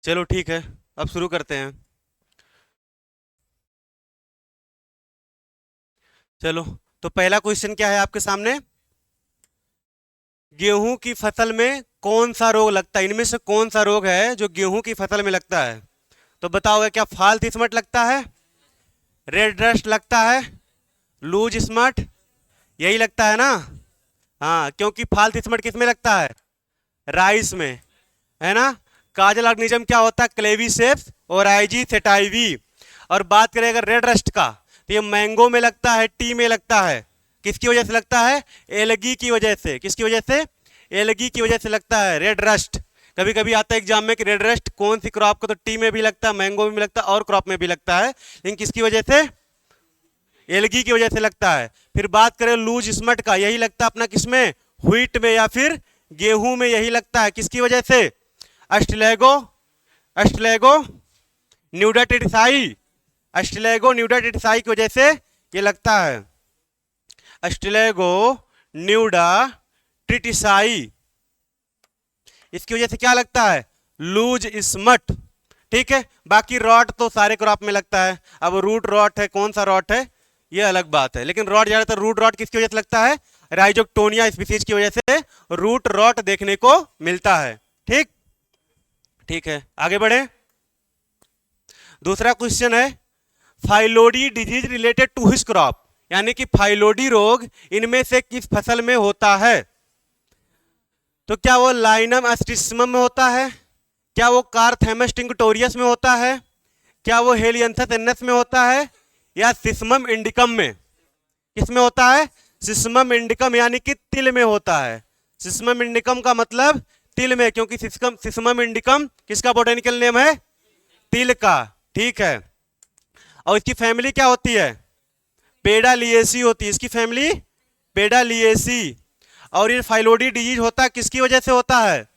चलो ठीक है, अब शुरू करते हैं। चलो, तो पहला क्वेश्चन क्या है आपके सामने? गेहूं की फसल में कौन सा रोग लगता है? इनमें से कौन सा रोग है जो गेहूं की फसल में लगता है? तो बताओगे, क्या फाल तिस्मट लगता है, रेड रस्ट लगता है, लूज स्मट? यही लगता है ना? हाँ, क्योंकि फाल तिस्मट किस में लगता है? राइस में, है ना? काजल ऑर्गेनिज्म क्या होता है? क्लेवीसेप्स और आईजी सेटाइवी। और बात करें अगर रेड रस्ट का, तो ये मैंगो में लगता है, टी में लगता है। किसकी वजह से लगता है? एलगी की वजह से। किसकी वजह से? एलगी की वजह से लगता है रेड रस्ट। कभी कभी आता है एग्जाम में कि रेड रस्ट कौन सी क्रॉप को, तो टी में भी लगता है, मैंगो में भी लगता है और क्रॉप में भी लगता है, लेकिन किसकी वजह से? एलगी की वजह से लगता है। फिर बात करें लूज स्मट का, यही लगता है अपना किसमें? व्हीट में या फिर गेहूं में यही लगता है। किसकी वजह से? अस्टिलेगो, अस्टिलेगो न्यूडाटिसाई, अस्टिलेगो न्यूडाटिसाई की वजह से ये लगता है। अस्टिलेगो न्यूडा ट्रिटिसाई, इसकी वजह से क्या लगता है? Loose smut. ठीक है, बाकी रॉट तो सारे क्रॉप में लगता है। अब रूट रॉट है, कौन सा रॉट है ये अलग बात है, लेकिन रॉट ज्यादातर रूट रॉट किसकी वजह से लगता है? राइजोक्टोनिया स्पीसीज की वजह से रूट रॉट देखने को मिलता है। ठीक, ठीक है, आगे बढ़े। दूसरा क्वेश्चन है, phyllody disease related to his crop, यानी कि फाइलोडी रोग इनमें से किस फसल में होता है? तो क्या वो लाइनम एस्टिसमम में होता है, क्या वो कारथेमस टिंगटोरियस में होता है, क्या वो हेलियंथस एन्नस में होता है, या सिस्मम इंडिकम में? किस में होता है? सिस्मम इंडिकम, यानी कि तिल में होता है। सिस्मम इंडिकम का मतलब तिल में, क्योंकि सिस्मम इंडिकम किसका बोटेनिकल नेम है? तिल का। ठीक है, और इसकी फैमिली क्या होती है? पेडालिएसी होती है इसकी फैमिली, पेडालिएसी। और ये फाइलोडी डिजीज होता है किसकी वजह से होता है?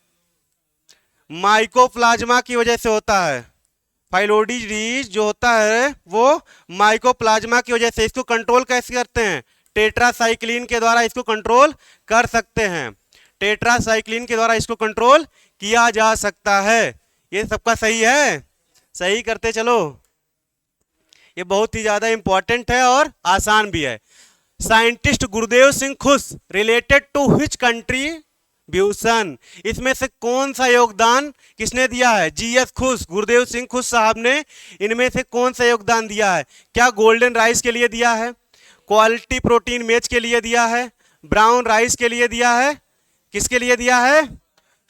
माइकोप्लाज्मा की वजह से होता है। फाइलोडी डिजीज जो होता है वो माइकोप्लाज्मा की वजह से। इसको कंट्रोल कैसे करते हैं? टेट्रासाइक्लिन के द्वारा इसको कंट्रोल कर सकते हैं। टेट्रासाइक्लिन के द्वारा इसको कंट्रोल किया जा सकता है। ये सबका सही है? सही करते चलो, ये बहुत ही ज्यादा इंपॉर्टेंट है और आसान भी है। साइंटिस्ट गुरुदेव सिंह खुश रिलेटेड टू व्हिच कंट्री ब्यूसन, इसमें से कौन सा योगदान किसने दिया है? जीएस खुश, गुरुदेव सिंह खुश साहब ने इनमें से कौन सा योगदान दिया है? क्या गोल्डन राइस के लिए दिया है, क्वालिटी प्रोटीन मेज के लिए दिया है, ब्राउन राइस के लिए दिया है, किसके लिए दिया है?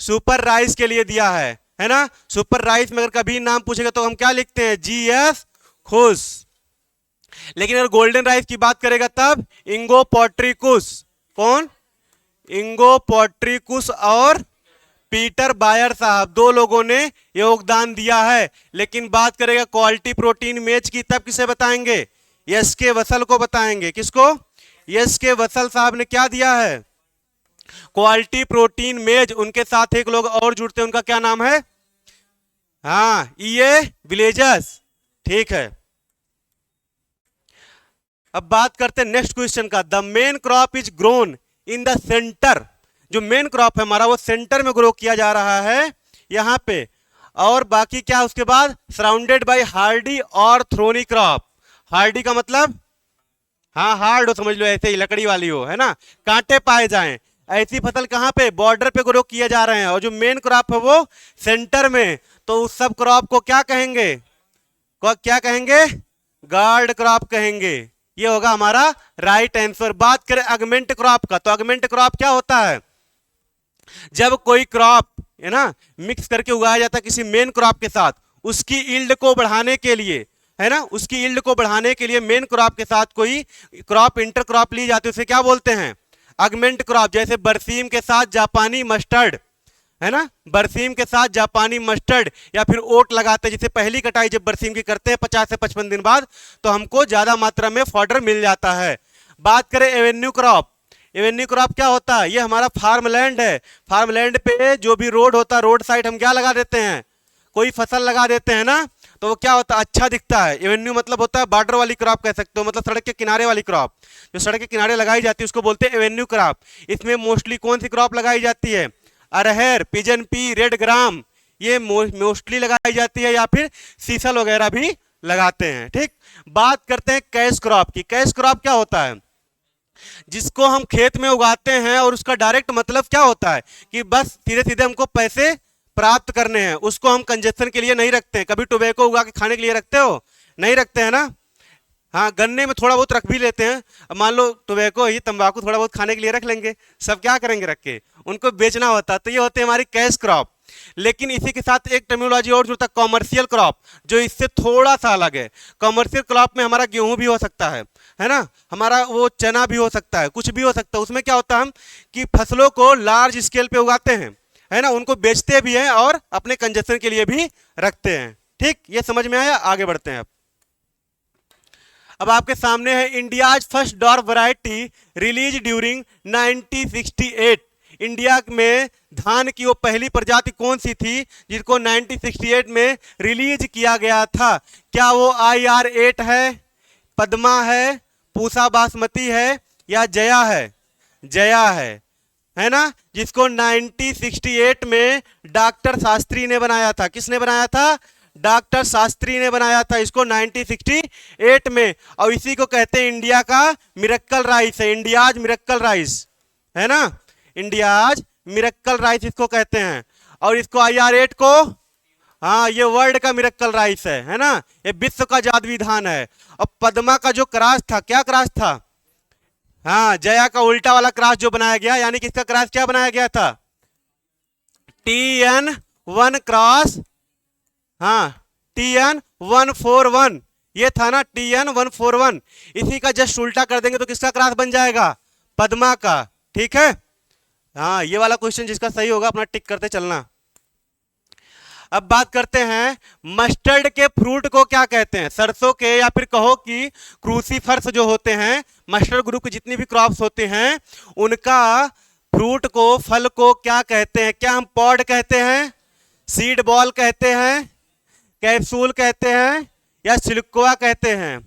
सुपर राइस के लिए दिया है ना? सुपर राइस में अगर कभी नाम पूछेगा तो हम क्या लिखते हैं? जीएस खुश। लेकिन अगर गोल्डन राइस की बात करेगा तब इंगो पोट्रिकुस। कौन? इंगो पोट्रिकुस और पीटर बायर साहब, दो लोगों ने योगदान दिया है। लेकिन बात करेगा क्वालिटी प्रोटीन मेज की तब किसे बताएंगे? यस के वसल को बताएंगे। किसको? यस के वसल साहब ने क्या दिया है? क्वालिटी प्रोटीन मेज। उनके साथ एक लोग और जुड़ते हैं, उनका क्या नाम है? हाँ, ये विलेजर्स। ठीक है, अब बात करते हैं नेक्स्ट क्वेश्चन का। The main crop is grown in the centre, जो मेन क्रॉप है हमारा वो सेंटर में ग्रो किया जा रहा है यहां पे। और बाकी क्या उसके बाद? सराउंडेड बाय हार्डी और थ्रोनी क्रॉप। हार्डी का मतलब, हाँ हार्ड हो, समझ लो ऐसे ही लकड़ी वाली हो, है ना, कांटे पाए जाएं, ऐसी फसल कहां पे? बॉर्डर पे ग्रो किए जा रहे हैं। और जो मेन क्रॉप है वो सेंटर में, तो उस सब क्रॉप को क्या कहेंगे? क्या कहेंगे? गार्ड क्रॉप कहेंगे। ये होगा हमारा राइट आंसर। बात करें अगमेंट क्रॉप का, तो अगमेंट क्रॉप क्या होता है? जब कोई क्रॉप, है ना, मिक्स करके उगाया जाता है किसी मेन क्रॉप के साथ, उसकी ईल्ड को बढ़ाने के लिए, है ना, उसकी ईल्ड को बढ़ाने के लिए मेन क्रॉप के साथ कोई क्रॉप इंटर क्रॉप ली जाती है, उसे क्या बोलते हैं? अगमेंट क्रॉप। जैसे बरसीम के साथ जापानी मस्टर्ड, है ना, बरसीम के साथ जापानी मस्टर्ड, या फिर ओट लगाते हैं। जिसे पहली कटाई जब बरसीम की करते हैं 50 से 55 दिन बाद, तो हमको ज्यादा मात्रा में फॉडर मिल जाता है। बात करें एवेन्यू क्रॉप, एवेन्यू क्रॉप क्या होता है? ये हमारा फार्म लैंड है। फार्म लैंड पे जो भी रोड होता है, रोड साइड हम क्या लगा देते हैं? कोई फसल लगा देते हैं ना, तो वो क्या होता है? अच्छा दिखता है। एवेन्यू मतलब होता है बॉर्डर वाली क्रॉप कह सकते हो, मतलब सड़क के किनारे वाली क्रॉप। जो सड़क के किनारे लगाई जाती है उसको बोलते हैं एवेन्यू क्रॉप। इसमें मोस्टली कौन सी क्रॉप लगाई जाती है? अरहर, पिजन पी, रेड ग्राम, ये मोस्टली लगाई जाती है, या फिर सीसल वगैरह भी लगाते हैं। ठीक, बात करते हैं कैश क्रॉप की। कैश क्रॉप क्या होता है? जिसको हम खेत में उगाते हैं और उसका डायरेक्ट मतलब क्या होता है कि बस सीधे सीधे हमको पैसे प्राप्त करने हैं, उसको हम कंजप्शन के लिए नहीं रखते हैं। कभी टोबैको उगा के खाने के लिए रखते हो? नहीं रखते हैं ना। हाँ, गन्ने में थोड़ा बहुत रख भी लेते हैं। अब मान लो टोबैको ही, तंबाकू थोड़ा बहुत खाने के लिए रख लेंगे, सब क्या करेंगे रख के, उनको बेचना होता है। तो ये होते हैं हमारी कैश क्रॉप। लेकिन इसी के साथ एक टर्मिनोलॉजी और जुड़ता है, कॉमर्शियल क्रॉप, जो इससे थोड़ा सा अलग है। कॉमर्शियल क्रॉप में हमारा गेहूं भी हो सकता है ना, हमारा वो चना भी हो सकता है, कुछ भी हो सकता है। उसमें क्या होता है हम कि फसलों को लार्ज स्केल पे उगाते हैं, है ना, उनको बेचते भी हैं और अपने कंजप्शन के लिए भी रखते हैं। ठीक, ये समझ में आया? आगे बढ़ते हैं। अब आपके सामने है India's first dwarf variety release during 1968। India में धान की वो पहली प्रजाति कौन सी थी जिसको 1968 में रिलीज किया गया था? क्या वो IR8 है, पद्मा है, पूसा बासमती है, या जया है? जया है ना, जिसको 1968 में डॉक्टर शास्त्री ने बनाया था। किसने बनाया था? डॉक्टर शास्त्री ने बनाया था इसको 1968 में। और इसी को कहते हैं इंडिया का मिरेक्कल राइस है, इंडियाज मिरेक्कल राइस, है ना, इंडियाज मिरेक्कल राइस इसको कहते हैं। और इसको IR8 को, हाँ, ये वर्ल्ड का मिरेक्कल राइस है ना, ये विश्व का जादुई धान है। और पद्मा का जो क्रॉस था, क्या क्रॉस था? हाँ, जया का उल्टा वाला क्रॉस जो बनाया गया, यानी कि इसका क्रॉस क्या बनाया गया था? TN1 क्रॉस, हाँ, TN141, ये था ना TN141। इसी का जस्ट उल्टा कर देंगे तो किसका क्रॉस बन जाएगा? पद्मा का। ठीक है, हाँ, ये वाला क्वेश्चन जिसका सही होगा अपना टिक करते चलना। अब बात करते हैं मस्टर्ड के फ्रूट को क्या कहते हैं? सरसों के, या फिर कहो कि क्रूसीफर्स जो होते हैं, मस्टर्ड ग्रुप की जितनी भी क्रॉप्स होते हैं, उनका फ्रूट को, फल को क्या कहते हैं? क्या हम पॉड कहते हैं, सीड बॉल कहते हैं, कैप्सूल कहते हैं, या सिलिक्वा कहते हैं?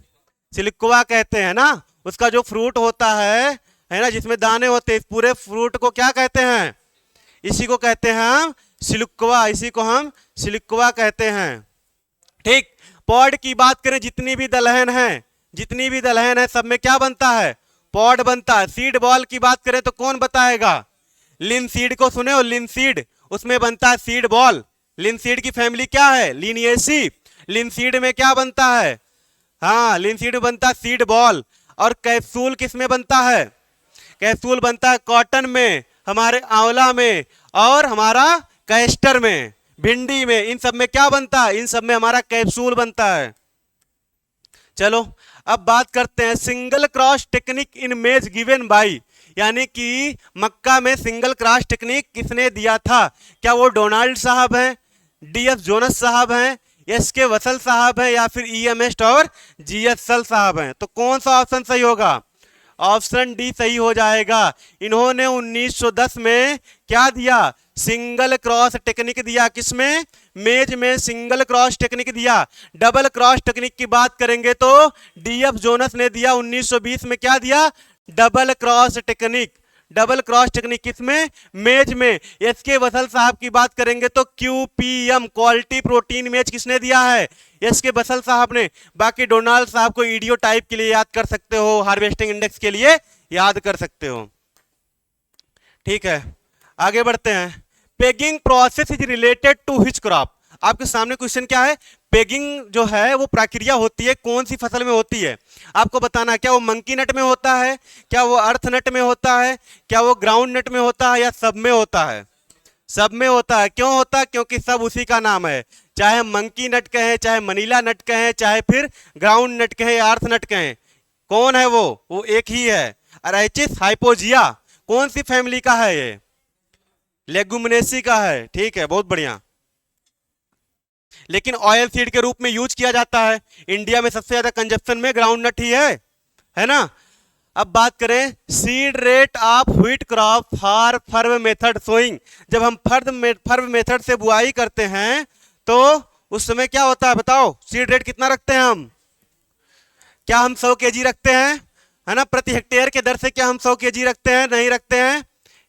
सिलिक्वा कहते हैं ना। उसका जो फ्रूट होता है ना, जिसमें दाने होते हैं, पूरे फ्रूट को क्या कहते हैं? इसी को कहते हैं हम सिलिक्वा, इसी को हम सिलिक्वा कहते हैं। ठीक, पॉड की बात करें, जितनी भी दलहन है सब में क्या बनता है? पॉड बनता है। सीड बॉल की बात करें तो कौन बताएगा? लिनसीड को सुने हो? लिनसीड, उसमें बनता है सीड बॉल। लिनसीड की फैमिली क्या है? लिनिएसी। लिनसीड में क्या बनता है? हाँ, लिनसीड में बनता है सीड बॉल। और कैप्सूल किस में बनता है? कैप्सूल बनता है कॉटन में, हमारे आंवला में, और हमारा कैस्टर में, भिंडी में। इन सब में क्या बनता है? इन सब में हमारा कैप्सूल बनता है। चलो अब बात करते हैं सिंगल क्रॉस टेक्निक इन मेज गिवन बाई, यानी कि मक्का में सिंगल क्रॉस टेक्निक किसने दिया था? क्या वो डोनाल्ड साहब हैं, DF जोनस साहब हैं, SK वसल साहब हैं, या फिर EM एस्ट और GS सल साहब हैं? तो कौन सा ऑप्शन सही होगा? ऑप्शन डी सही हो जाएगा। इन्होंने 1910 में क्या दिया? सिंगल क्रॉस टेक्निक दिया। किसमें? मेज में सिंगल क्रॉस टेक्निक दिया। डबल क्रॉस टेक्निक की बात करेंगे तो DF जोनस ने दिया 1920 में। क्या दिया? Double cross technique. Double cross technique किसमें? मेज में। SK वसल साहब की बात करेंगे तो QPM क्वालिटी प्रोटीन मेज किसने दिया है? SK वसल साहब ने। बाकी डोनाल्ड साहब को ईडियो टाइप के लिए याद कर सकते हो, हार्वेस्टिंग इंडेक्स के लिए याद कर सकते हो। ठीक है, आगे बढ़ते हैं। Pegging process is related to which crop? आपके सामने क्वेश्चन क्या है? पेगिंग जो है वो प्रक्रिया होती है कौन सी फसल में होती है? आपको बताना है, क्या वो मंकी नट में होता है, क्या वो अर्थ नट में होता है, क्या वो ग्राउंड नट में होता है, या सब में होता है? सब में होता है। क्यों होता है? क्योंकि सब उसी का नाम है। चाहे मंकी नट कहें, चाहे मनीला नट कहें, चाहे फिर ग्राउंड नट कहें, अर्थ नट कहें, कौन है वो एक ही है। अरैचिस हाइपोजिया कौन सी फैमिली का है? ये लेगुमिनेसी का है। ठीक है, बहुत बढ़िया। लेकिन ऑयल सीड के रूप में यूज किया जाता है। इंडिया में सबसे ज्यादा कंजप्शन में ग्राउंड नट ही है ना। अब बात करें seed rate of wheat crop for furrow method sowing. जब हम फर्व मेथड से बुआई करते हैं तो उस समय क्या होता है बताओ? सीड रेट कितना रखते हैं हम? क्या हम 100 kg रखते हैं, है ना, प्रति हेक्टेयर के दर से? क्या हम 100 kg रखते हैं? नहीं रखते हैं।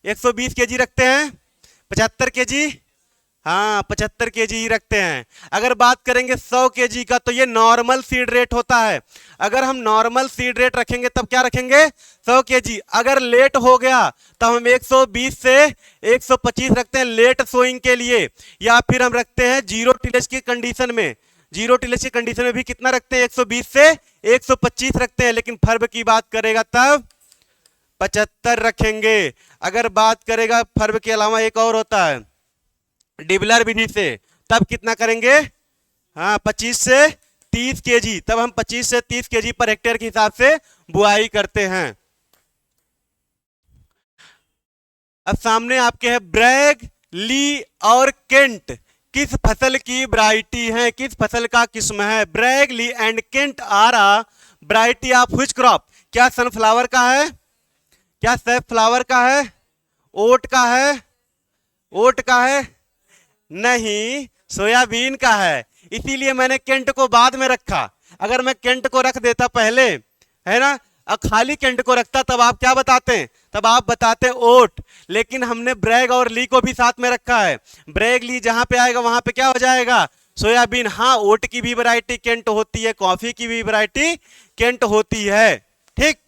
120 kg रखते हैं, 75 kg, हाँ 75 केजी ही रखते हैं। अगर बात करेंगे 100 केजी का तो ये नॉर्मल सीड रेट होता है। अगर हम नॉर्मल सीड रेट रखेंगे तब क्या रखेंगे 100 केजी। अगर लेट हो गया तब हम 120 से 125 रखते हैं लेट सोइंग के लिए, या फिर हम रखते हैं जीरो टिलेज की कंडीशन में। जीरो टिलेज की कंडीशन में भी कितना रखते हैं 120 से 125 रखते हैं, लेकिन फर्ब की बात करेगा तब 75 रखेंगे। अगर बात करेगा फर्ब के अलावा एक और होता है डिबलर विधि से, तब कितना करेंगे, हाँ 25 से 30 केजी, तब हम 25 से 30 केजी पर हेक्टेयर के हिसाब से बुआई करते हैं। अब सामने आपके है ब्रैग, ली और केंट किस फसल की वैरायटी है, किस फसल का किस्म है। Bragg, Lee and Kent are a variety of which crop. क्या सनफ्लावर का है, क्या सैफफ्लावर का है, ओट का है, ओट का है, नहीं सोयाबीन का है। इसीलिए मैंने केंट को बाद में रखा। अगर मैं केंट को रख देता पहले, है ना, अब खाली केंट को रखता तब आप क्या बताते, तब आप बताते ओट। लेकिन हमने ब्रैग और ली को भी साथ में रखा है। ब्रैग ली जहां पे आएगा वहां पे क्या हो जाएगा सोयाबीन। हाँ ओट की भी वैरायटी केंट होती है, कॉफी की भी वैरायटी केंट होती है। ठीक,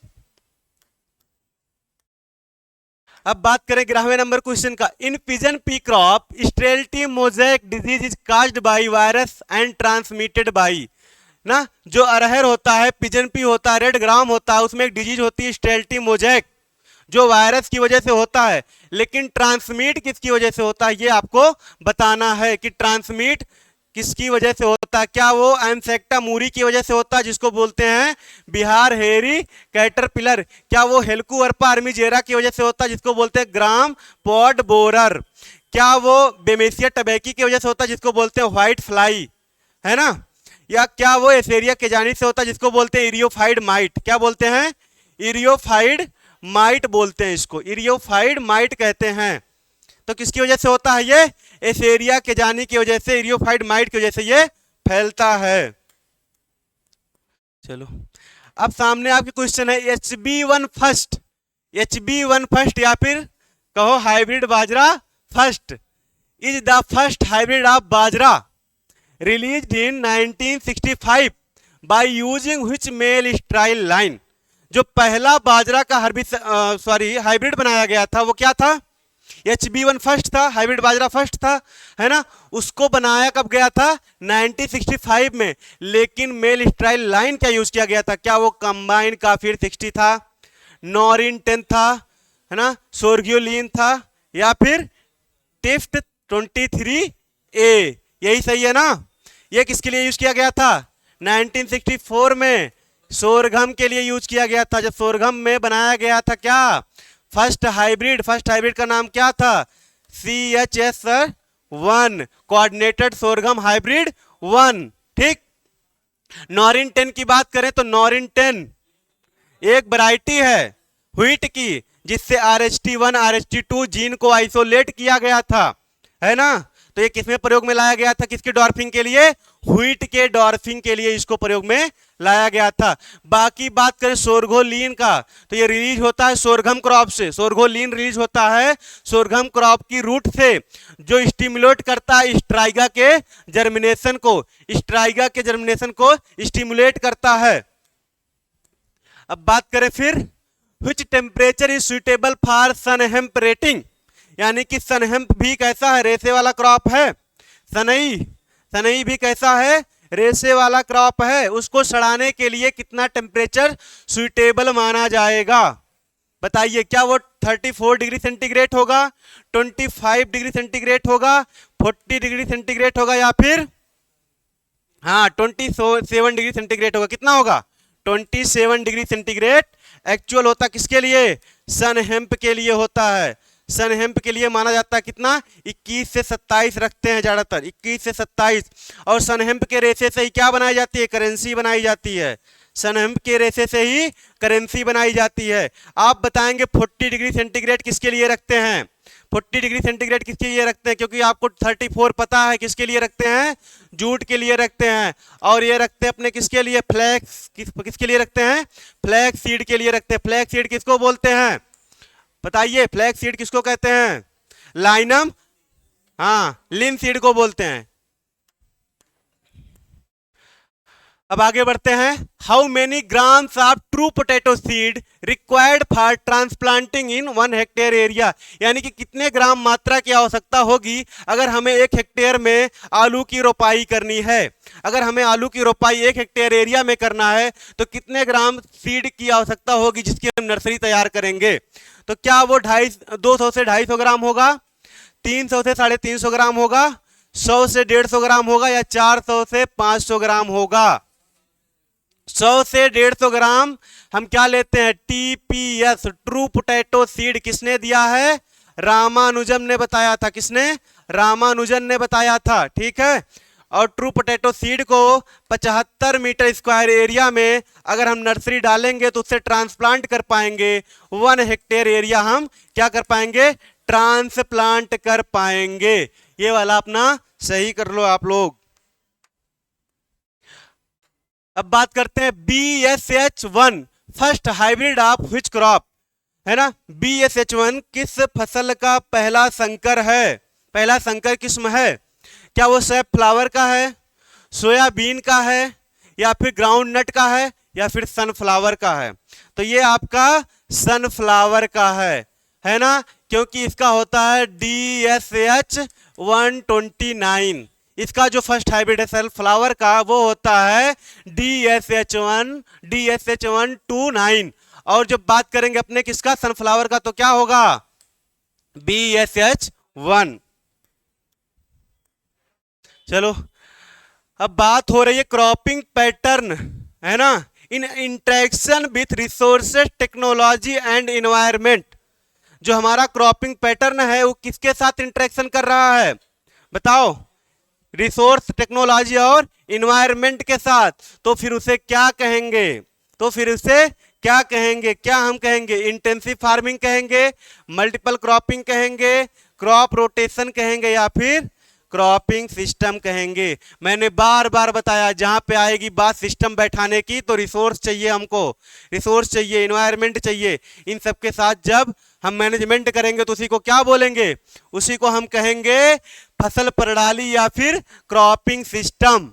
अब बात करें 11वें नंबर क्वेश्चन का। In pigeon pea crop sterility mosaic disease is caused by virus and transmitted by ना। जो अरहर होता है, पिजन पी होता है, रेड ग्राम होता है, उसमें एक डिजीज होती है स्टेरिलिटी मोज़ेक, जो वायरस की वजह से होता है। लेकिन ट्रांसमिट किसकी वजह से होता है ये आपको बताना है कि ट्रांसमिट किसकी वजह से होता है। क्या वो एंसेक्टा मूरी की वजह से होता है जिसको बोलते हैं बिहार हेरी कैटरपिलर। क्या वो हेलिकोवर्पा आर्मीजेरा की वजह से होता है जिसको बोलते हैं ग्राम पॉड बोरर। क्या वो बेमेसिया टबैकी की वजह से होता है जिसको बोलते हैं व्हाइट फ्लाई, है ना। या क्या वो एसेरिया केजानी से होता है जिसको बोलते हैं इरियोफाइड माइट। क्या बोलते हैं, इरियोफाइड माइट बोलते हैं इसको, इरियोफाइड माइट कहते हैं। तो किसकी वजह से होता है ये, एसेरिया केजानी की वजह से, इरियोफाइड माइट की वजह से ये फैलता है। चलो अब सामने आपके क्वेश्चन है HB1 फर्स्ट, HB1 फर्स्ट या फिर कहो हाइब्रिड बाजरा first is the first hybrid of bajra released in 1965 by using which male style line. जो पहला बाजरा का हाइब्रिड बनाया गया था वो क्या था, HB1 फर्स्ट था, हाइब्रिड बाजरा फर्स्ट था, है ना। उसको बनाया कब गया था 1965 में। लेकिन मेल स्टाइल लाइन क्या यूज किया गया था, क्या वो कंबाइन काफिर 60 था, नॉरिन 10 था, है ना, सोर्गियोलिन था, या फिर टिफ्ट 23A, यही सही है ना। ये किसके लिए यूज किया गया था 1964 में, सोरघम के लिए यूज किया गया था। जब सोरघम में बनाया गया था क्या फर्स्ट हाइब्रिड, फर्स्ट हाइब्रिड का नाम क्या था CHS1 कोऑर्डिनेटेड सोरघम हाइब्रिड 1। ठीक, नॉरिन 10 की बात करें तो नॉरिन 10 एक वैरायटी है व्हीट की जिससे RH1 RH2 जीन को आइसोलेट किया गया था, है ना। तो ये किसमें प्रयोग में लाया गया था, किसके डॉर्फिंग के लिए, व्हीट के डॉर्फिंग के लिए इसको प्रयोग में लाया गया था। बाकी बात करें सोरघोलिन का तो ये रिलीज होता है सोरघम क्रॉप से, सोरघोलिन रिलीज होता है सोरघम क्रॉप की रूट से, जो स्टिमुलेट करता है स्ट्राइगा के जर्मिनेशन को, स्ट्राइगा के जर्मिनेशन को स्टिमुलेट करता है। अब बात करें फिर which temperature is suitable for sunn hemp rating, यानी कि सनहेम्प भी कैसा है, रेसे वाला क्रॉप है। सनई, सनई भी कैसा है, रेसे वाला क्रॉप है। उसको सड़ाने के लिए कितना टेम्परेचर सुइटेबल माना जाएगा बताइए। क्या वो 34 डिग्री सेंटीग्रेड होगा, 25 डिग्री सेंटीग्रेड होगा, 40 डिग्री सेंटीग्रेड होगा, या फिर हाँ 27 डिग्री सेंटीग्रेड होगा। कितना होगा 27 डिग्री सेंटीग्रेड एक्चुअल होता किसके लिए, सनहेम्प के लिए होता है। सनहेम्प के लिए माना जाता है कितना 21 से 27 रखते हैं ज्यादातर, 21 से 27। और सनहेम्प के रेशे से ही क्या बनाई जाती है, करेंसी बनाई जाती है। सनहेम्प के रेशे से ही करेंसी बनाई जाती है। आप बताएंगे 40 डिग्री सेंटीग्रेड किसके लिए रखते हैं, 40 डिग्री सेंटीग्रेड किसके लिए रखते हैं, क्योंकि आपको 34 पता है किसके लिए रखते हैं, जूट के लिए रखते हैं। और ये रखते हैं अपने किसके लिए, फ्लैक्स, किसके लिए रखते हैं, फ्लैक्स सीड के लिए रखते हैं। फ्लैक्स सीड किसको बोलते हैं बताइए, फ्लैक्स सीड किसको कहते हैं, लाइनम, हाँ, लिनसीड को बोलते हैं। अब आगे बढ़ते हैं। How many grams of true potato seed required for transplanting in 1 hectare area, यानी कि कितने ग्राम मात्रा की आवश्यकता होगी अगर हमें 1 हेक्टेयर में आलू की रोपाई करनी है। अगर हमें आलू की रोपाई 1 हेक्टेयर एरिया में करना है तो कितने ग्राम सीड की आवश्यकता होगी जिसकी हम नर्सरी तैयार करेंगे। तो क्या वो 200 से 250 ग्राम होगा, 300 से 350 ग्राम होगा, 100 से 150 ग्राम होगा, या 400 से 500 ग्राम होगा। 100 से 150 ग्राम हम क्या लेते हैं, टीपीएस, ट्रू पोटैटो सीड। किसने दिया है, रामानुजन ने बताया था। किसने, रामानुजन ने बताया था, ठीक है। और ट्रू पोटैटो सीड को 75 मीटर स्क्वायर एरिया में अगर हम नर्सरी डालेंगे तो उससे ट्रांसप्लांट कर पाएंगे। 1 हेक्टेयर एरिया हम क्या कर पाएंगे, ट्रांसप्लांट कर पाएंगे। ये वाला अपना सही कर लो आप लोग। अब बात करते हैं BSH1 first hybrid of which crop, है ना। BSH1 किस फसल का पहला संकर है, पहला संकर किस्म है। क्या वो फ्लावर का है, सोयाबीन का है, या फिर ग्राउंड नट का है, या फिर सनफ्लावर का है। तो ये आपका सनफ्लावर का है ना, क्योंकि इसका होता है DSH129। इसका जो फर्स्ट हाइब्रिड है सनफ्लावर का वो होता है DSH129। और जब बात करेंगे अपने किसका, सनफ्लावर का, तो क्या होगा, BSH1। चलो अब बात हो रही है क्रॉपिंग पैटर्न, है ना, in interaction with resources technology and environment. जो हमारा क्रॉपिंग पैटर्न है वो किसके साथ इंटरेक्शन कर रहा है, बताओ, रिसोर्स, टेक्नोलॉजी और इन्वायरमेंट के साथ। तो फिर उसे क्या कहेंगे, क्या हम कहेंगे, इंटेंसिव फार्मिंग कहेंगे, मल्टीपल क्रॉपिंग कहेंगे, क्रॉप रोटेशन कहेंगे, या फिर क्रॉपिंग सिस्टम कहेंगे। मैंने बार बार बताया जहां पे आएगी बात सिस्टम बैठाने की तो रिसोर्स चाहिए, हमको रिसोर्स चाहिए, इन्वायरमेंट चाहिए। इन सब के साथ जब हम मैनेजमेंट करेंगे तो उसी को क्या बोलेंगे, उसी को हम कहेंगे फसल प्रणाली या फिर क्रॉपिंग सिस्टम।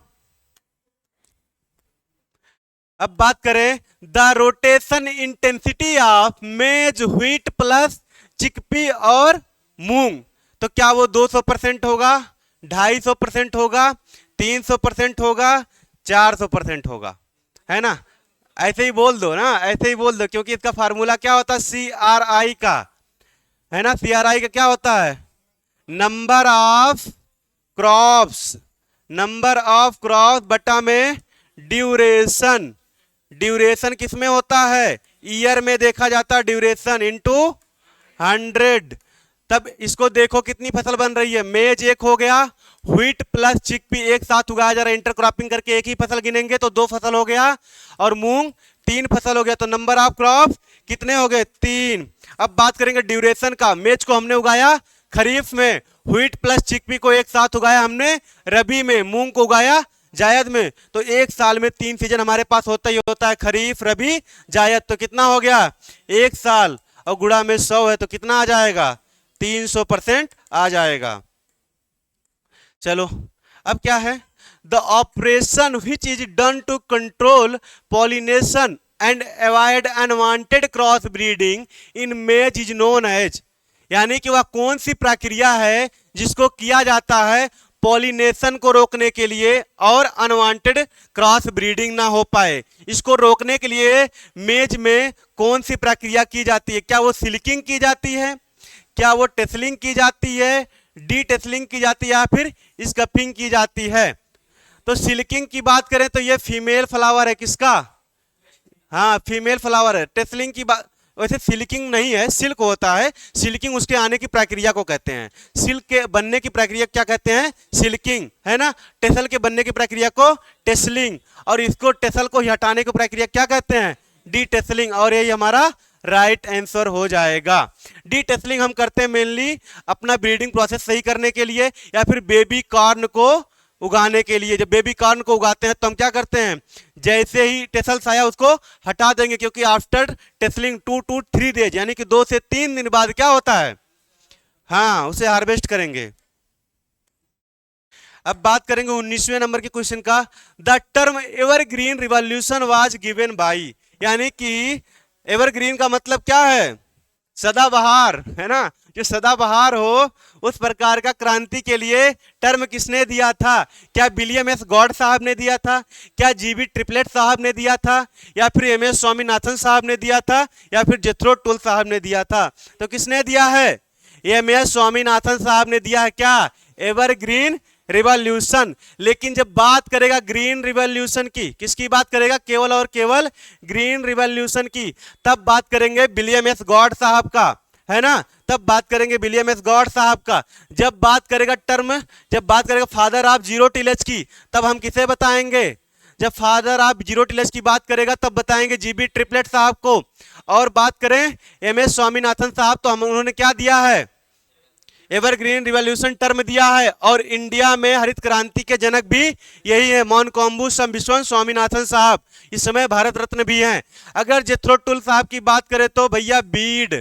अब बात करें द रोटेशन इंटेंसिटी ऑफ मेज, व्हीट प्लस चिकपी और मूंग। तो क्या वो 200% होगा, 250% होगा, 300% होगा, 400% होगा, है ना। ऐसे ही बोल दो ना, ऐसे ही बोल दो, क्योंकि इसका फार्मूला क्या होता है, CRI का, है ना। CRI का क्या होता है, नंबर ऑफ क्रॉप्स बटा में ड्यूरेशन। ड्यूरेशन किस में होता है, ईयर में देखा जाता है, ड्यूरेशन इंटू 100। तब इसको देखो कितनी फसल बन रही है, मेज एक हो गया, व्हीट प्लस चिकपी एक साथ उगाया जा रहा है, इंटरक्रॉपिंग करके एक ही फसल गिनेंगे तो 2 फसल हो गया, और मूंग 3 फसल हो गया। तो नंबर ऑफ क्रॉप कितने हो गए, 3। अब बात करेंगे ड्यूरेशन का। मेज को हमने उगाया खरीफ में, व्हीट प्लस चिकपी को एक साथ उगाया हमने रबी में, मूंग को उगाया जायद में। तो एक साल में 3 सीजन हमारे पास होता ही होता है, खरीफ, रबी, जायद। तो कितना हो गया, 1 साल, और गुणा में 100 है तो कितना आ जाएगा, 300% आ जाएगा। चलो अब क्या है, the operation which is done to control pollination and avoid unwanted cross breeding in maize is known as, यानी कि वह कौन सी प्रक्रिया है जिसको किया जाता है पॉलिनेशन को रोकने के लिए और अनवांटेड क्रॉस ब्रीडिंग ना हो पाए। इसको रोकने के लिए मेज में कौन सी प्रक्रिया की जाती है, क्या वो सिल्किंग की जाती है, क्या वो टेसलिंग की जाती है, डी टेसलिंग की जाती है, या फिर स्कफिंग की जाती है। तो सिल्किंग की बात करें तो ये फीमेल फ्लावर है, किसका, हाँ फीमेल फ्लावर है। टेसलिंग की बात, वैसे सिल्किंग नहीं है, सिल्क होता है, सिल्किंग उसके आने की प्रक्रिया को कहते हैं, सिल्क के बनने की प्रक्रिया क्या कहते हैं, सिल्किंग, है ना। टेसल के बनने की प्रक्रिया को टेसलिंग, और इसको टेसल को हटाने की प्रक्रिया क्या कहते हैं, डी टेसलिंग। और यही हमारा राइट आंसर हो जाएगा। डी टेसलिंग हम करते हैं मेनली अपना ब्रीडिंग प्रोसेस सही करने के लिए, या फिर बेबी कॉर्न को उगाने के लिए। जब बेबी कॉर्न को उगाते हैं तो हम क्या करते हैं, जैसे ही टेसल्स आया उसको हटा देंगे, क्योंकि आफ्टर टेसलिंग 2 to 3 डेज, यानी कि 2 से 3 दिन बाद क्या होता है, हाँ उसे हार्वेस्ट करेंगे। अब बात करेंगे 19वें नंबर के क्वेश्चन का। The term evergreen revolution was given by, यानी कि एवरग्रीन का मतलब क्या है? सदाबहार, है ना। जो सदाबहार हो उस प्रकार का क्रांति के लिए टर्म किसने दिया था? क्या विलियम एस गॉड साहब ने दिया था? क्या जीबी ट्रिपलेट साहब ने दिया था? या फिर एम एस स्वामीनाथन साहब ने दिया था? या फिर जेथरो टुल साहब ने दिया था? तो किसने दिया है? एम एस स्वामीनाथन साहब ने दिया है। क्या? Evergreen revolution. लेकिन जब बात करेगा ग्रीन रिवॉल्यूशन की, किसकी बात करेगा? केवल और केवल ग्रीन रिवॉल्यूशन की। तब बात करेंगे विलियम एस गॉड साहब का, है ना। तब बात करेंगे विलियम एस गॉड साहब का। जब बात करेगा फादर ऑफ जीरो टिलेज की, तब हम किसे बताएंगे? जब फादर ऑफ जीरो टिलेज की बात करेगा तब बताएंगे जीबी ट्रिपलेट साहब को। और बात करें एम एस स्वामीनाथन साहब, तो उन्होंने क्या दिया है? एवरग्रीन रिवॉल्यूशन टर्म दिया है। और इंडिया में हरित क्रांति के जनक भी यही है, मौनकोम्बु विश्वनाथ स्वामीनाथन साहब। इस समय भारत रत्न भी हैं। अगर जेथरो टुल साहब की बात करें तो भैया बीड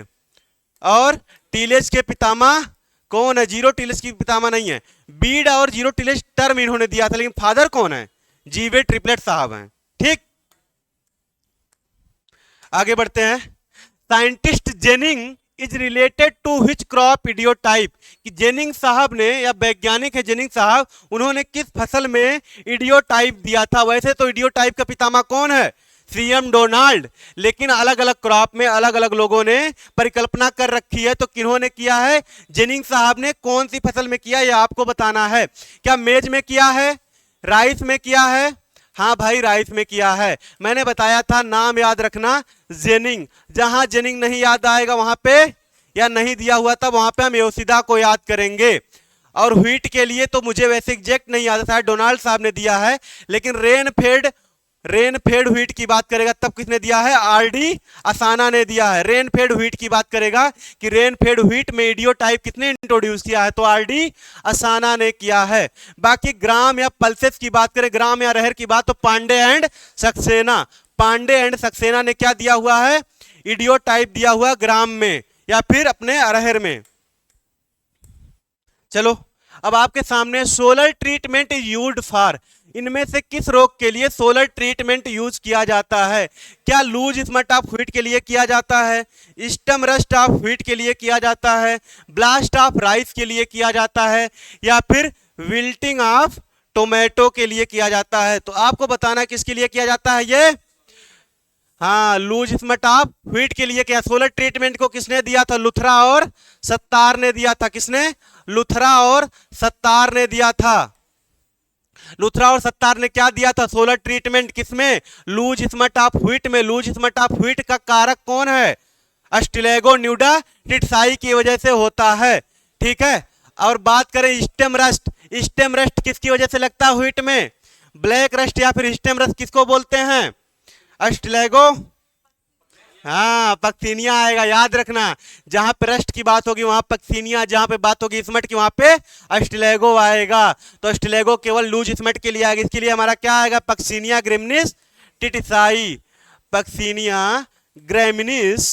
और टिलेज के पितामह कौन है? जीरो टिलेज की पितामह नहीं है। बीड और जीरो टिलेज टर्म इन्होंने दिया था, लेकिन फादर कौन है? जीवे ट्रिपलेट साहब हैं। ठीक, आगे बढ़ते हैं। Scientist Jennings is related to which crop ideotype, कि जेनिंग साहब ने, या वैज्ञानिक है जेनिंग साहब, उन्होंने किस फसल में इडियोटाइप दिया था? वैसे तो इडियोटाइप का पितामह कौन है? CM Donald. लेकिन अलग अलग क्रॉप में अलग अलग लोगों ने परिकल्पना कर रखी है। तो किन्होंने किया है? जेनिंग साहब ने कौन सी फसल में किया, यह आपको बताना है। क्या मेज में किया है? राइस में किया है? हाँ भाई, राइस में किया है। मैंने बताया था, नाम याद रखना, जेनिंग। जहां जेनिंग नहीं याद आएगा वहां पे, या नहीं दिया हुआ था वहां पे, हम योशिदा को याद करेंगे। और व्हीट के लिए तो मुझे वैसे एग्जैक्ट नहीं याद था, डोनाल्ड साहब ने दिया है। लेकिन रेनफेड व्हीट की बात करेगा तब किसने दिया है? आरडी असाना ने दिया है। रेनफेड व्हीट की बात करेगा कि रेनफेड व्हीट में इडियोटाइप किसने इंट्रोड्यूस किया है? तो आरडी असाना ने किया है। बाकी ग्राम या पल्सेस की बात करें, ग्राम या अरहर की बात, तो पांडे एंड सक्सेना। पांडे एंड सक्सेना ने क्या दिया हुआ है? इडियोटाइप दिया हुआ ग्राम में या फिर अपने अरहर में। चलो, अब आपके सामने solar treatment is used for, इनमें से किस रोग के लिए सोलर ट्रीटमेंट यूज किया जाता है? क्या लूज स्मट ऑफ व्हीट के लिए किया जाता है? स्टम रस्ट ऑफ व्हीट के लिए किया जाता है? ब्लास्ट ऑफ राइस के लिए किया जाता है? या फिर विल्टिंग ऑफ टोमेटो के लिए किया जाता है? तो आपको बताना है किसके लिए किया जाता है ये। हाँ, लूज स्मट ऑफ व्हीट के लिए क्या? सोलर ट्रीटमेंट को किसने दिया था? लुथरा और सत्तार ने दिया था। किसने? लुथरा और सत्तार ने दिया था। लुथरा और सत्तार ने क्या दिया था? Solar treatment. किसमें? लूज स्मट ऑफ व्हीट में। लूज स्मट ऑफ व्हीट का कारक कौन है? अस्टिलेगो न्यूडा टिटसाई की वजह से होता है। ठीक है। और बात करें स्टेम रस्ट, स्टेम रस्ट किसकी वजह से लगता है व्हीट में? ब्लैक रस्ट या फिर स्टेम रस्ट किसको बोलते हैं? अस्टिलेगो, हाँ, पक्सीनिया आएगा, याद रखना। जहां पे रस्ट की बात होगी वहां पक्सीनिया, जहां पे बात होगी स्मट की वहां पे अस्टिलेगो आएगा। तो अस्टिलेगो केवल लूज स्मट के लिए आएगा। इसके लिए हमारा क्या आएगा? पक्सीनिया ग्रेमिनिस टिटिसाई। पक्सीनिया ग्रेमिनिस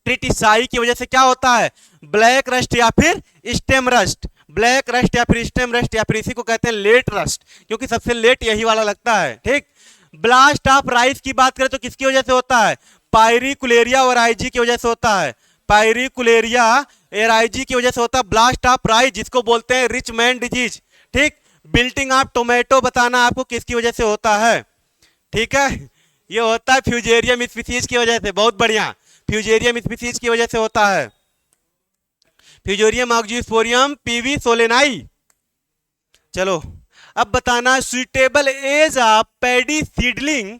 टिटिसाई की वजह से क्या होता है? ब्लैक रस्ट या फिर स्टेम रस्ट। ब्लैक रस्ट या फिर स्टेम रस्ट या फिर इसी को कहते हैं लेट रस्ट, क्योंकि सबसे लेट यही वाला लगता है। ठीक। ब्लास्ट ऑफ राइस की बात करें तो किसकी वजह से होता है? पायरिकुलेरिया और आईजी की वजह से होता है। पायरिकुलेरिया और आईजी की वजह से होता है ब्लास्ट ऑफ राइस, जिसको बोलते हैं रिच मैन डिजीज। ठीक। बिल्टिंग ऑफ टोमेटो बताना आपको किसकी वजह से होता है। ठीक है, ये होता है फ्यूजेरियम स्पीसीज की वजह से। बहुत बढ़िया, फ्यूजेरियम स्पीसीज की वजह से होता है। फ्यूजेरियम ऑक्जिस्पोरियम पीवी सोलेनाई। चलो, अब बताना suitable age of paddy seedling,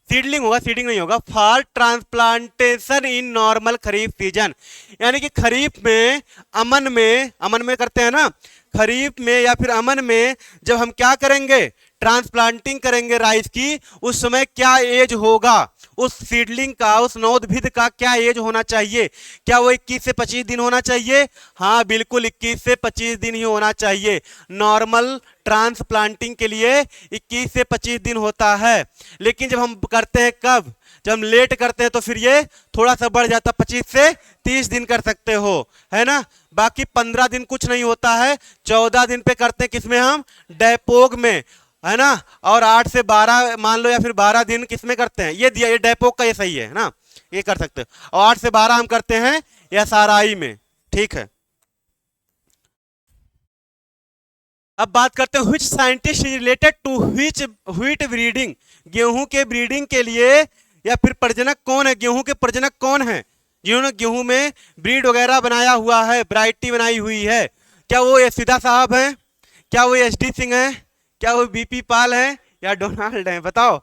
seedling होगा, सीडिंग नहीं होगा, for transplantation in normal kharif season. यानी कि खरीफ में, अमन में करते हैं ना, खरीफ में या फिर अमन में जब हम क्या करेंगे? ट्रांसप्लांटिंग करेंगे राइस की, उस समय क्या एज होगा उस सीडलिंग का, उस नवोद्भिद का क्या एज होना चाहिए? क्या वो 21 से 25 दिन होना चाहिए? हाँ बिल्कुल, 21 से 25 दिन ही होना चाहिए। नॉर्मल ट्रांसप्लांटिंग के लिए 21 से 25 दिन होता है। लेकिन जब हम करते हैं कब? जब हम लेट करते हैं तो फिर ये थोड़ा सा बढ़ जाता, 25 से 30 दिन कर सकते हो, है ना। बाकी 15 दिन कुछ नहीं होता है, 14 दिन पे करते हैं किसमें हम, डेपोग में, है ना। और 8 से 12 मान लो, या फिर 12 दिन किसमें करते हैं, ये दिया, ये डेपोग का ये सही है ना, ये कर सकते हो। और 8 से 12 हम करते हैं एसआरआई में, ठीक है। अब बात करते हैं which scientist is related to which wheat breeding, गेहूं के ब्रीडिंग के लिए या फिर प्रजनक कौन है, गेहूं के प्रजनक कौन है जिन्होंने गेहूं में ब्रीड वगैरह बनाया हुआ है, वैरायटी बनाई हुई है। क्या वो यशोदा साहब हैं, क्या वो एस डी सिंह हैं, क्या वो बीपी पाल हैं, या डोनाल्ड हैं, बताओ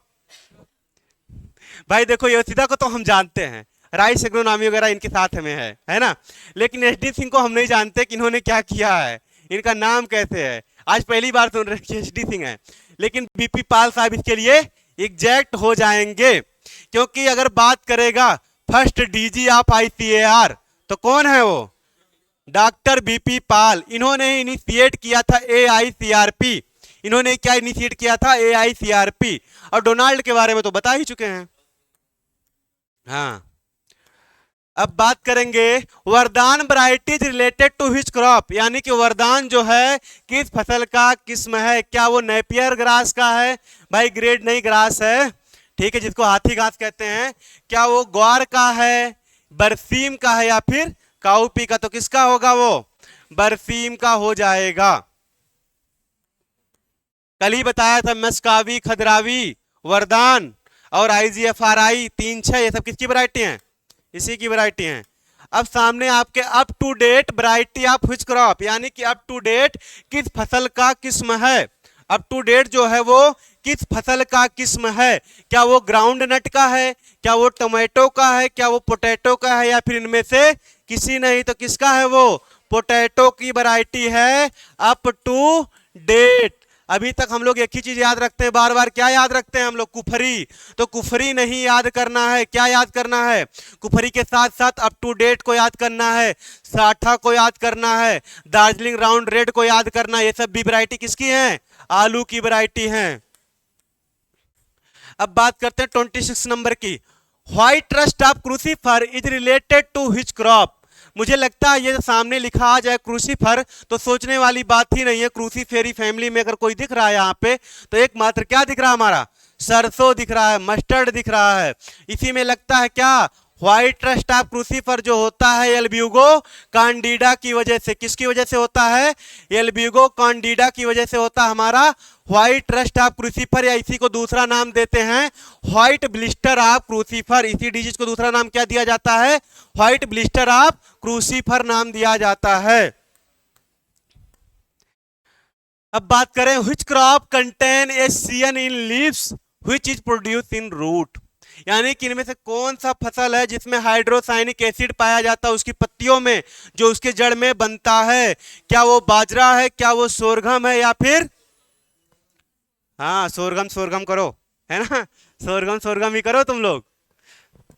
भाई। देखो यशोदा को तो हम जानते हैं, राइस एग्रोनॉमी वगैरह इनके साथ में है ना। लेकिन एस डी सिंह को हम नहीं जानते कि इन्होंने क्या किया है, इनका नाम कैसे है, आज पहली बार सुन रहे हैं एस डी सिंह है। लेकिन बीपी पाल साहब इसके लिए एग्जैक्ट हो जाएंगे, क्योंकि अगर बात करेगा फर्स्ट डीजी ऑफ आईसीएआर तो कौन है वो, डॉक्टर बीपी पाल। इन्होंने इनिशिएट किया था एआईसीआरपी, इन्होंने क्या इनिशिएट किया था, एआईसीआरपी। और डोनाल्ड के बारे में तो बता ही चुके हैं। हाँ, अब बात करेंगे Vardan varieties related to which crop, यानी कि वरदान जो है किस फसल का किस्म है। क्या वो नेपियर ग्रास का है, भाई ग्रेड नहीं ग्रास है, ठीक है, जिसको हाथी घास कहते हैं। क्या वो ग्वार का है, बरसीम का है, या फिर काउपी का, तो किसका होगा वो, बरसीम का हो जाएगा। कल ही बताया था मस्कावी, खदरावी, वरदान और आईजीएफआरआई 3-6, ये सब किसकी वैरायटी हैं, इसी की वैरायटी हैं। अब सामने आपके up to date variety of which crop, यानी कि अप टू डेट किस फसल का किस्म है, अप टू डेट जो है वो किस फसल का किस्म है। क्या वो ग्राउंड नट का है, क्या वो टोमेटो का है, क्या वो पोटैटो का है, या फिर इनमें से किसी नहीं, तो किसका है वो, पोटैटो की वैरायटी है अप टू डेट। अभी तक हम लोग एक ही चीज याद रखते हैं बार बार, क्या याद रखते हैं हम लोग, कुफरी। तो कुफरी नहीं याद करना है, क्या याद करना है, कुफरी के साथ साथ अप टू डेट को याद करना है, साठा को याद करना है, दार्जिलिंग राउंड रेड को याद करना है। ये सब भी वैरायटी किसकी है, आलू की वैरायटी है। अब बात करते हैं 26 नंबर की, white rust of crucifer is related to which crop. मुझे लगता है ये सामने लिखा आ जाए क्रूसीफर तो सोचने वाली बात ही नहीं है। क्रूसीफेरी फैमिली में अगर कोई दिख रहा है यहाँ पे, तो एकमात्र क्या दिख रहा है हमारा, सरसों दिख रहा है, मस्टर्ड दिख रहा है। इसी में लगता है क्या, व्हाइट रस्ट ऑफ क्रूसीफर जो होता है एल्ब्यूगो कैंडिडा की वजह से, किसकी वजह से होता है, एल्ब्यूगो कैंडिडा की वजह से होता है हमारा व्हाइट रस्ट ऑफ क्रूसीफर, या इसी को दूसरा नाम देते हैं व्हाइट ब्लिस्टर ऑफ क्रूसीफर। इसी डिजीज को दूसरा नाम क्या दिया जाता है, व्हाइट ब्लिस्टर ऑफ क्रूसीफर नाम दिया जाता है। अब बात करें which crop contain a CN in leaves which is produce in root, यानी कि इनमें से कौन सा फसल है जिसमें हाइड्रोसाइनिक एसिड पाया जाता है उसकी पत्तियों में, जो उसके जड़ में बनता है। क्या वो बाजरा है, क्या वो सोरगम है, या फिर, हाँ सोरगम, सोरगम करो, है ना, सोरगम सोरगम ही करो तुम लोग,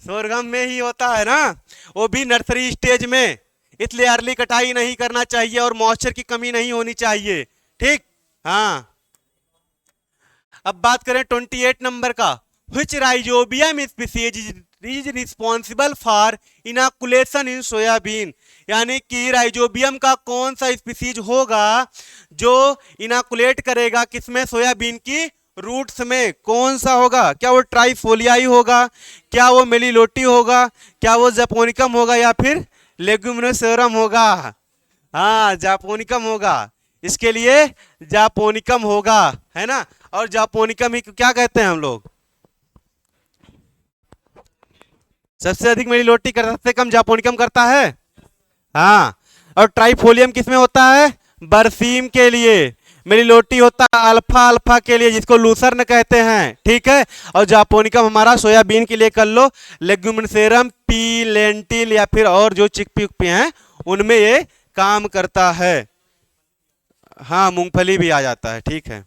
सोरगम में ही होता है ना, वो भी नर्सरी स्टेज में, इसलिए अर्ली कटाई नहीं करना चाहिए और मॉइस्चर की कमी नहीं होनी चाहिए, ठीक। हाँ, अब बात करें 28 नंबर का, which rhizobium species is responsible for inoculation in soybean, यानी कि राइजोबियम का कौन सा स्पीसीज होगा जो इनॉकुलेट करेगा किसमें, सोयाबीन की रूट्स में, कौन सा होगा। क्या वो ट्राइफोलियाई होगा, क्या वो मेलिलोटी होगा, क्या वो जापोनिकम होगा, या फिर लेगुमिनोसोरम होगा। हाँ जापोनिकम होगा, इसके लिए जापोनिकम होगा, है ना। और जापोनिकम ही क्या कहते हैं हम लोग, सबसे अधिक मेलिलोटी कर, सबसे कम जापोनिकम करता है। हाँ, और ट्राइफोलियम किसमें होता है, बरसीम के लिए। मेलिलोटी होता है अल्फा अल्फा के लिए, जिसको लूसर्न कहते हैं, ठीक है। और जापोनिकम हमारा सोयाबीन के लिए कर लो, लेगुमिनोसेरम, पी, लेंटिल या फिर और जो चिकपी उकपी हैं उनमें ये काम करता है। हाँ मूंगफली भी आ जाता है, ठीक है।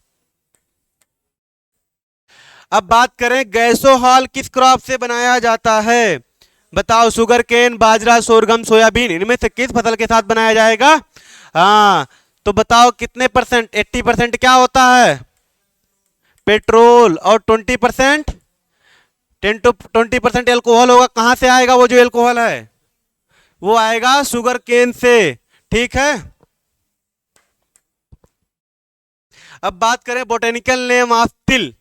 अब बात करें गैसोहॉल किस क्रॉप से बनाया जाता है, बताओ, शुगर केन, बाजरा, सोरगम, सोयाबीन, इनमें से किस फसल के साथ बनाया जाएगा। हाँ तो बताओ कितने परसेंट, 80% क्या होता है, पेट्रोल, और 20% 10-20% एल्कोहल होगा, कहां से आएगा वो जो एल्कोहल है? वो आएगा शुगर केन से। ठीक है, अब बात करें बोटेनिकल नेम ऑफ तिल।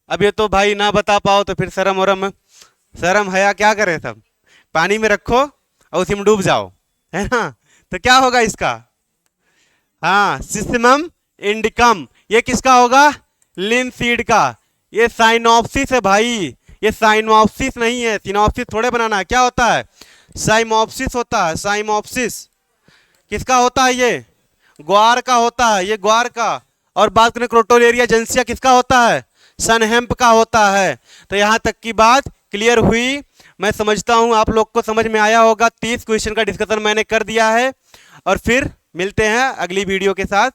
अब ये तो भाई ना बता पाओ तो फिर शर्म हया क्या करें सब, पानी में रखो और उसी में डूब जाओ, है ना? तो क्या होगा इसका? हाँ, सिसमम इंडिकम। ये किसका होगा? लिनसीड का। ये साइनोप्सिस है भाई, ये साइनोप्सिस नहीं है, सिनोप्सिस थोड़े बनाना है। क्या होता है? साइमोप्सिस होता है, साइमोप्सिस। किसका होता है ये? ग्वार का होता है, ये ग्वार का। और बात करें क्रोटोलेरिया जेंसिया, किसका होता है? सनहेम्प का होता है। तो यहां तक की बात क्लियर हुई। मैं समझता हूं आप लोग को समझ में आया होगा। 30 क्वेश्चन का डिस्कशन मैंने कर दिया है, और फिर मिलते हैं अगली वीडियो के साथ।